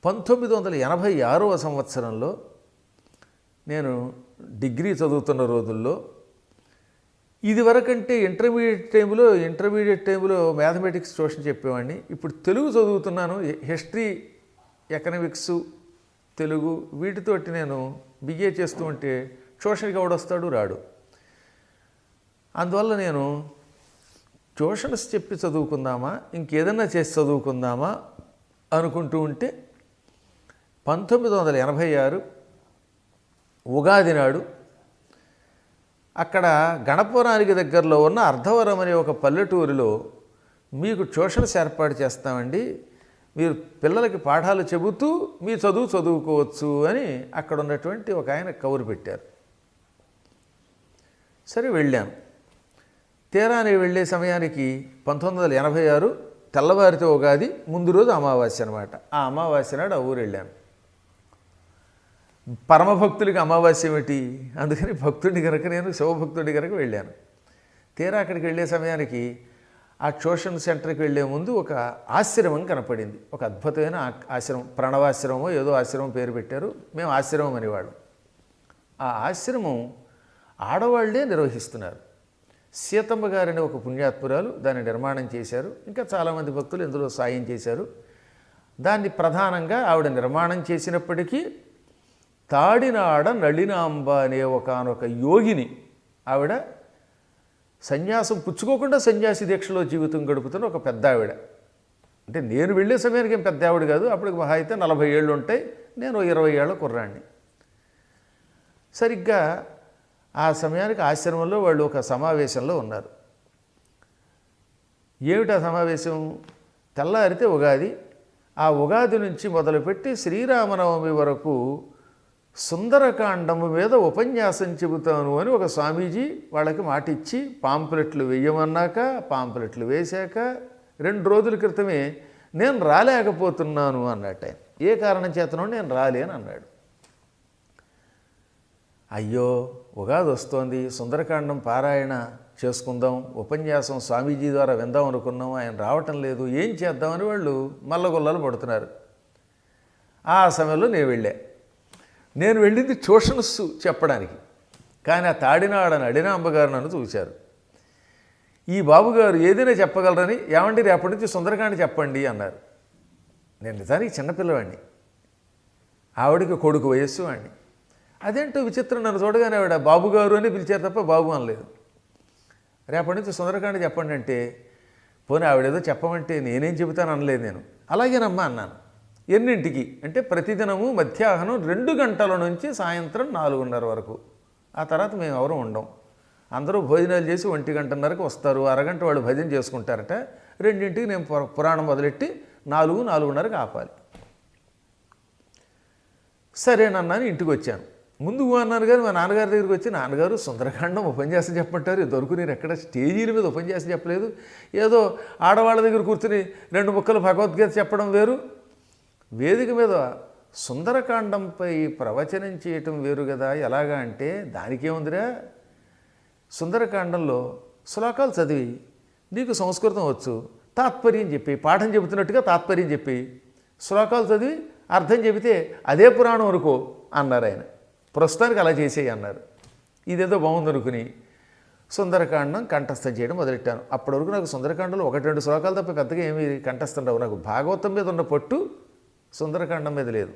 1986వ సంవత్సరంలో నేను డిగ్రీ చదువుతున్న రోజుల్లో ఇదివరకంటే ఇంటర్మీడియట్ టైంలో మ్యాథమెటిక్స్ ట్యూషన్ చెప్పేవాడిని. ఇప్పుడు తెలుగు చదువుతున్నాను. హిస్టరీ, ఎకనామిక్స్, తెలుగు వీటితోటి నేను బిఏ చేస్తూ ఉంటే ట్యూషన్కి ఎవడొస్తాడు రాడు. అందువల్ల నేను ట్యూషన్స్ చెప్పి చదువుకుందామా ఇంకేదన్నా చేసి చదువుకుందామా అనుకుంటూ ఉంటే 1986 ఉగాది నాడు అక్కడ గణపురానికి దగ్గరలో ఉన్న అర్ధవరం అనే ఒక పల్లెటూరిలో మీకు ట్యూషన్స్ ఏర్పాటు చేస్తామండి, మీరు పిల్లలకి పాఠాలు చెబుతూ మీ చదువుకోవచ్చు అని అక్కడ ఉన్నటువంటి ఒక ఆయన కబురు పెట్టారు. సరే వెళ్ళాను. తీరాని వెళ్ళే సమయానికి 1986 తెల్లవారితో ఉగాది, ముందు రోజు అమావాస్య అనమాట. ఆ అమావాస్య నాడు ఆ ఊరు వెళ్ళాను. పరమభక్తులకి అమావాస్య ఏమిటి, అందుకని భక్తుడిని కనుక నేను శివభక్తుడి కనుక వెళ్ళాను. తీరా అక్కడికి వెళ్ళే సమయానికి ఆ ట్యూషన్ సెంటర్కి వెళ్ళే ముందు ఒక ఆశ్రమం కనపడింది. ఒక అద్భుతమైన ఆశ్రమం, ప్రణవాశ్రమమో ఏదో ఆశ్రమం పేరు పెట్టారు, మేము ఆశ్రమం అనేవాడు. ఆ ఆశ్రమం ఆడవాళ్లే నిర్వహిస్తున్నారు. సీతమ్మ గారని ఒక పుణ్యాత్మురాలు దాన్ని నిర్మాణం చేశారు. ఇంకా చాలామంది భక్తులు ఇందులో సాయం చేశారు. దాన్ని ప్రధానంగా ఆవిడ నిర్మాణం చేసినప్పటికీ తాడినాడ నళినాంబ అనే ఒకానొక యోగిని, ఆవిడ సన్యాసం పుచ్చుకోకుండా సన్యాసి దీక్షలో జీవితం గడుపుతున్న ఒక పెద్ద ఆవిడ. అంటే నేను వెళ్ళే సమయానికి ఏం పెద్ద ఆవిడ కాదు, అప్పటికి మహా అయితే 40 ఏళ్ళు ఉంటాయి, నేను 20 ఏళ్ళ కుర్రాడిని. సరిగ్గా ఆ సమయానికి ఆశ్రమంలో వాళ్ళు ఒక సమావేశంలో ఉన్నారు. ఏమిటా సమావేశం? తెల్లారితే ఉగాది, ఆ ఉగాది నుంచి మొదలుపెట్టి శ్రీరామనవమి వరకు సుందరకాండము మీద ఉపన్యాసం చెబుతాను అని ఒక స్వామీజీ వాళ్ళకి మాట ఇచ్చి పాంప్లెట్లు వేయమన్నాక, పాంప్లెట్లు వేశాక 2 రోజుల క్రితమే నేను రాలేకపోతున్నాను అన్నట్టు ఆయన. ఏ కారణం చేతనో నేను రాలేని అన్నాడు. అయ్యో ఉగాది వస్తోంది, సుందరకాండం పారాయణ చేసుకుందాం, ఉపన్యాసం స్వామీజీ ద్వారా విందాం అనుకున్నాం, ఆయన రావటం లేదు, ఏం చేద్దామని వాళ్ళు మల్లగొల్లలు పడుతున్నారు. ఆ సమయంలో నేను వెళ్ళింది ట్యూషన్స్ చెప్పడానికి. కానీ ఆ తాడినాడని అడినాంబగారు నన్ను చూశారు. ఈ బాబుగారు ఏదైనా చెప్పగలరని, ఏమండి రేపటి నుంచి సుందరకాండ చెప్పండి అన్నారు. నేను నిజానికి చిన్నపిల్లవాడిని, ఆవిడికి కొడుకు వయస్సు వాడిని. అదేంటో విచిత్రం, నన్ను చూడగానే ఆవిడ బాబుగారు అని పిలిచారు తప్ప బాబు అనలేదు. రేపటి నుంచి సుందరకాండ చెప్పండి అంటే, పోనీ ఆవిడేదో చెప్పమంటే నేనేం చెబుతాను అనలేదు. నేను అలాగేనమ్మా అన్నాను. ఎన్నింటికి అంటే ప్రతిదినము మధ్యాహ్నం 2 గంటల నుంచి సాయంత్రం 4:30 వరకు. ఆ తర్వాత మేము ఎవరు ఉండం, అందరూ భోజనాలు చేసి 1:30కి వస్తారు, అరగంట వాళ్ళు భజన చేసుకుంటారట. 2ంటికి నేను పురాణం మొదలెట్టి 4:30కి ఆపాలి. సరేనన్నాను, ఇంటికి వచ్చాను. ముందుకు అన్నాను కానీ మా నాన్నగారి దగ్గరికి వచ్చి, నాన్నగారు సుందరకాండం ఉపన్యాసం చెప్పమంటారు, దొరుకు నేను ఎక్కడ స్టేజీల మీద ఉపన్యాసం చెప్పలేదు, ఏదో ఆడవాళ్ళ దగ్గర కూర్చుని 2 ముక్కలు భగవద్గీత చెప్పడం వేరు, వేదిక మీద సుందరకాండంపై ప్రవచనం చేయటం వేరు కదా. ఎలాగా అంటే దానికేముందిరా, సుందరకాండంలో శ్లోకాలు చదివి నీకు సంస్కృతం వచ్చు, తాత్పర్యం చెప్పి పాఠం చెబుతున్నట్టుగా తాత్పర్యం చెప్పి శ్లోకాలు చదివి అర్థం చెబితే అదే పురాణం అనుకో అన్నారు ఆయన. ప్రస్తుతానికి అలా చేసేయి అన్నారు. ఇదేదో బాగుందనుకుని సుందరకాండం కంఠస్థం చేయడం మొదలెట్టాను. అప్పటి వరకు నాకు సుందరకాండంలో 1-2 శ్లోకాలు తప్ప పెద్దగా ఏమీ కంఠస్థం రావు. నాకు భాగవతం మీద ఉన్న పట్టు సుందరకాండం మీద లేదు.